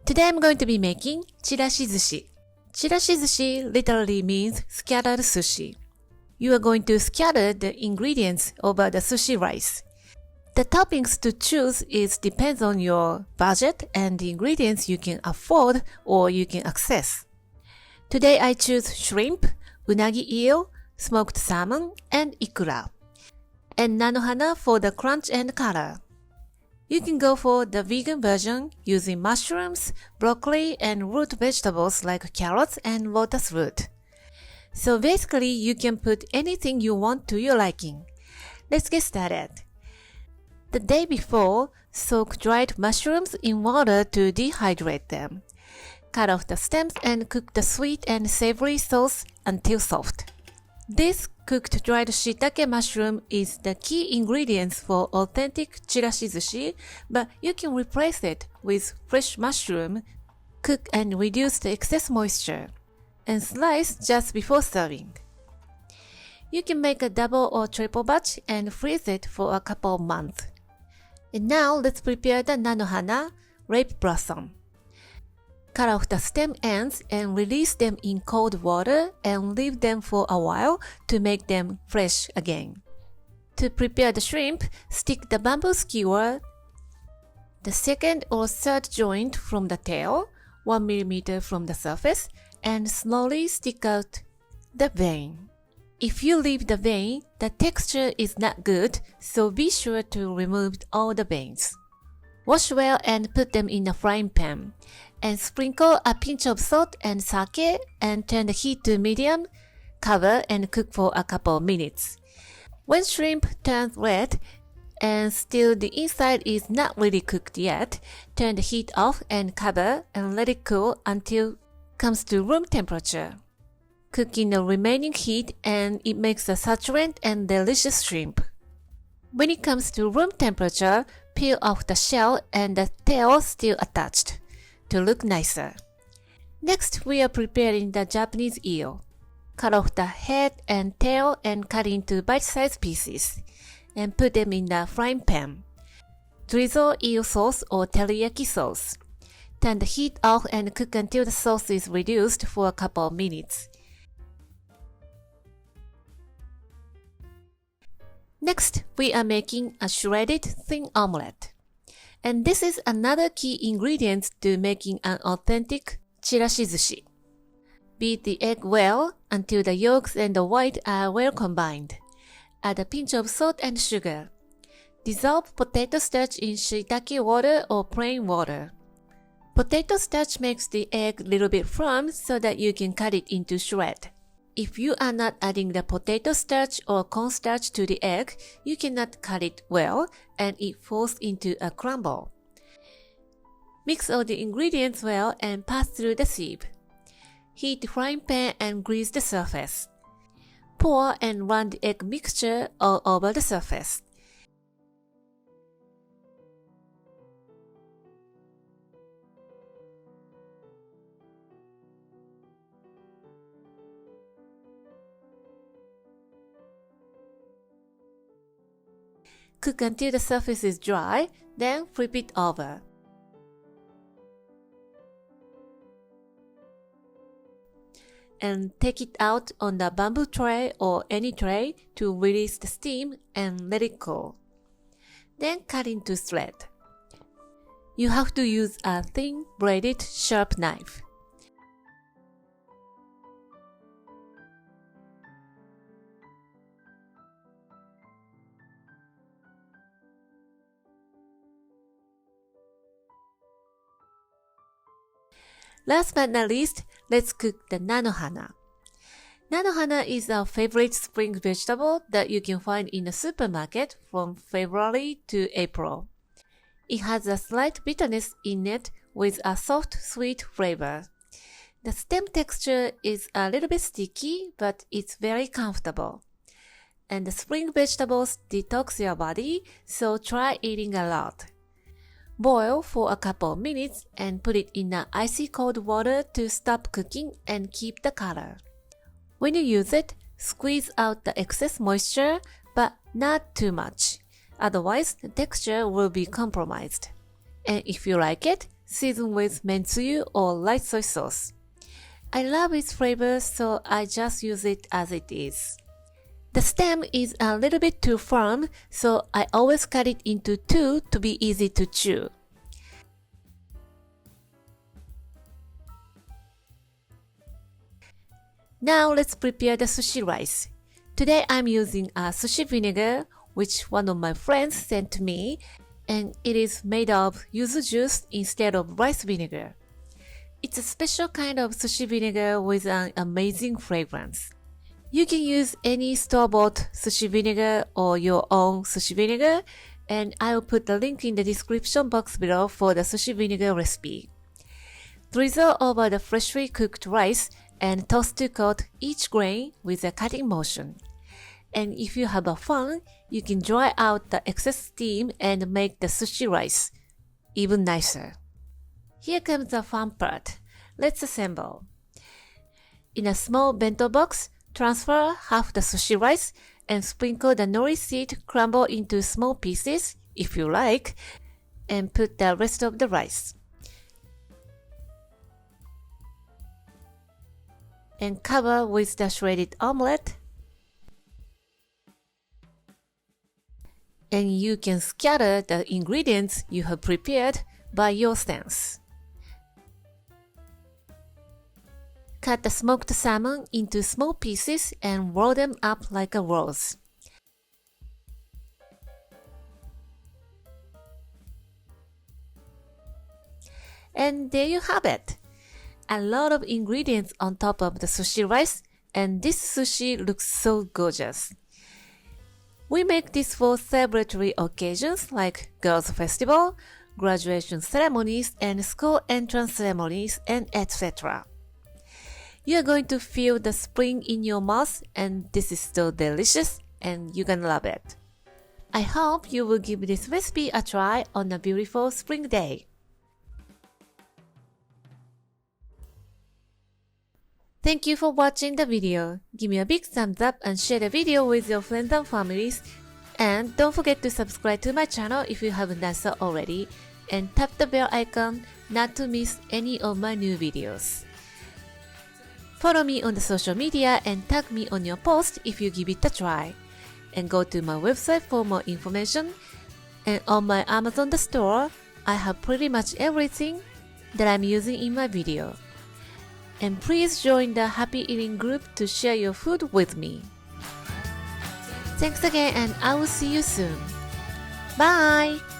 Today I'm going to be making Chirashi Sushi. Chirashi Sushi literally means scattered sushi. You are going to scatter the ingredients over the sushi rice. The toppings to choose depends on your budget and the ingredients you can afford or you can access. Today I choose shrimp, unagi eel, smoked salmon, and ikura, and Nanohana for the crunch and color. You can go for the vegan version using mushrooms, broccoli, and root vegetables like carrots and lotus root. So basically, you can put anything you want to your liking. Let's get started. The day before, soak dried mushrooms in water to dehydrate them. Cut off the stems and cook the sweet and savory sauce until soft. This cooked dried shiitake mushroom is the key ingredients for authentic chirashi sushi, but you can replace it with fresh mushroom, cook and reduce the excess moisture, and slice just before serving. You can make a double or triple batch and freeze it for a couple of months. And now let's prepare the Nanohana rape blossom. Cut off the stem ends and release them in cold water and leave them for a while to make them fresh again. To prepare the shrimp, stick the bamboo skewer, the second or third joint from the tail, 1 mm from the surface, and slowly stick out the vein. If you leave the vein, the texture is not good, so be sure to remove all the veins. Wash well and put them in a frying pan. And sprinkle a pinch of salt and sake and turn the heat to medium, cover and cook for a couple of minutes. When shrimp turns red and still the inside is not really cooked yet, turn the heat off and cover and let it cool until it comes to room temperature. Cook in the remaining heat and it makes a succulent and delicious shrimp. When it comes to room temperature, peel off the shell and the tail still attached to look nicer. Next, we are preparing the Japanese eel. Cut off the head and tail and cut into bite-sized pieces and put them in the frying pan. Drizzle eel sauce or teriyaki sauce. Turn the heat off and cook until the sauce is reduced for a couple of minutes. Next, we are making a shredded thin omelette. And this is another key ingredient to making an authentic chirashi sushi. Beat the egg well until the yolks and the white are well combined. Add a pinch of salt and sugar. Dissolve potato starch in shiitake water or plain water. Potato starch makes the egg a little bit firm so that you can cut it into shreds. If you are not adding the potato starch or cornstarch to the egg, you cannot cut it well and it falls into a crumble. Mix all the ingredients well and pass through the sieve. Heat the frying pan and grease the surface. Pour and run the egg mixture all over the surface. Cook until the surface is dry, then flip it over. And take it out on the bamboo tray or any tray to release the steam and let it cool. Then cut into thread. You have to use a thin bladed sharp knife. Last but not least, let's cook the Nanohana. Nanohana is our favorite spring vegetable that you can find in the supermarket from February to April. It has a slight bitterness in it with a soft, sweet flavor. The stem texture is a little bit sticky, but it's very comfortable. And the spring vegetables detox your body, so try eating a lot. Boil for a couple of minutes and put it in icy cold water to stop cooking and keep the color. When you use it, squeeze out the excess moisture, but not too much. Otherwise, the texture will be compromised. And if you like it, seasoned with mentsuyu or light soy sauce. I love its flavor, so I just use it as it is. The stem is a little bit too firm, so I always cut it into two to be easy to chew. Now let's prepare the sushi rice. Today I'm using a sushi vinegar, which one of my friends sent to me, and it is made of yuzu juice instead of rice vinegar. It's a special kind of sushi vinegar with an amazing fragrance. You can use any store-bought sushi vinegar or your own sushi vinegar, and I will put the link in the description box below for the sushi vinegar recipe. Drizzle over the freshly cooked rice and toss to coat each grain with a cutting motion. And if you have fun, you can dry out the excess steam and make the sushi rice even nicer. Here comes the fun part. Let's assemble. In a small bento box, transfer half the sushi rice and sprinkle the nori seed crumbled into small pieces, if you like, and put the rest of the rice. And cover with the shredded omelette. And you can scatter the ingredients you have prepared by your stance. Cut the smoked salmon into small pieces and roll them up like a rose. And there you have it! A lot of ingredients on top of the sushi rice, and this sushi looks so gorgeous. We make this for celebratory occasions like girls' festival, graduation ceremonies, and school entrance ceremonies, and etc. You are going to feel the spring in your mouth, and this is so delicious, and you're gonna love it. I hope you will give this recipe a try on a beautiful spring day. Thank you for watching the video. Give me a big thumbs up and share the video with your friends and families. And don't forget to subscribe to my channel if you haven't done so already. And tap the bell icon not to miss any of my new videos. Follow me on the social media and tag me on your post if you give it a try. And go to my website for more information. And on my Amazon store, I have pretty much everything that I'm using in my video. And please join the Happy Eating group to share your food with me. Thanks again, and I will see you soon. Bye!